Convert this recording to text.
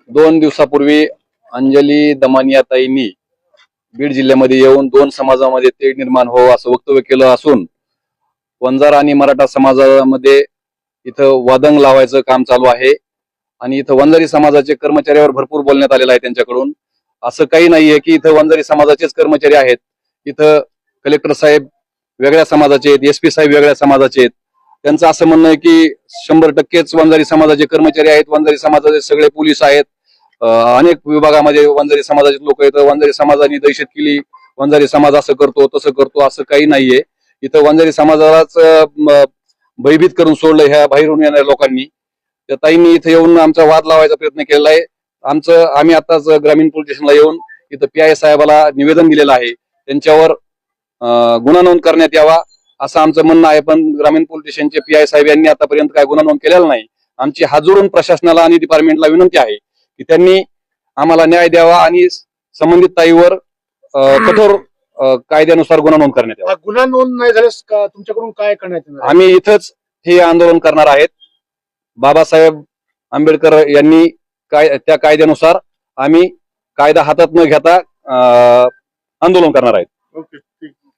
2 दिवसापूर्वी अंजली दमानियाताईंनी बीड जिल्ह्यामध्ये येऊन 2 समाजामध्ये तेढ निर्माण हो असं वक्तव्य केलं असून वंजारा आणि मराठा समाजामध्ये इथं वादंग लावायचं काम चालू आहे आणि इथं वंजारी समाजाचे कर्मचाऱ्यावर भरपूर बोलण्यात आलेलं आहे त्यांच्याकडून. असं काही नाहीये की इथं वंजारी समाजाचेच कर्मचारी आहेत. इथं कलेक्टर साहेब वेगळ्या समाजाचे आहेत, एसपी साहेब वेगळ्या समाजाचे आहेत. त्यांचं असं म्हणणं आहे की 100%च वंजारी समाजाचे कर्मचारी आहेत, वंजारी समाजाचे सगळे पोलीस आहेत, अनेक विभागामध्ये वंजारी समाजाचे लोक आहेत. वंजारी समाजाने दहशत केली, वंजारी समाज असं करतो तसं करतो, असं काही नाहीये. इथं वंजारी समाजालाच भयभीत करून सोडलं ह्या बाहेरून येणाऱ्या लोकांनी. त्या ताईंनी इथं येऊन आमचा वाद लावायचा प्रयत्न केलेला आहे. आम्ही आताच ग्रामीण पोलीस स्टेशनला येऊन इथं PI साहेबाला निवेदन दिलेलं आहे. त्यांच्यावर गुन्हा नोंद करण्यात यावा असं आमचं म्हणणं आहे. पण ग्रामीण पोलीस स्टेशनचे PI साहेब यांनी आतापर्यंत काय गुन्हा नोंद केलेला नाही. आमची हात जोडून प्रशासनाला आणि डिपार्टमेंटला विनंती आहे की त्यांनी आम्हाला न्याय द्यावा आणि संबंधित ताईवर कठोर कायद्यानुसार गुन्हा नोंद करण्यात यावा. गुन्हा नोंद नाही झाल्यास तुमच्याकडून काय करण्यात येणार? आम्ही इथंच हे आंदोलन करणार आहेत. बाबासाहेब आंबेडकर यांनी त्या कायद्यानुसार आम्ही कायदा हातात न घेता आंदोलन करणार आहेत. ओके.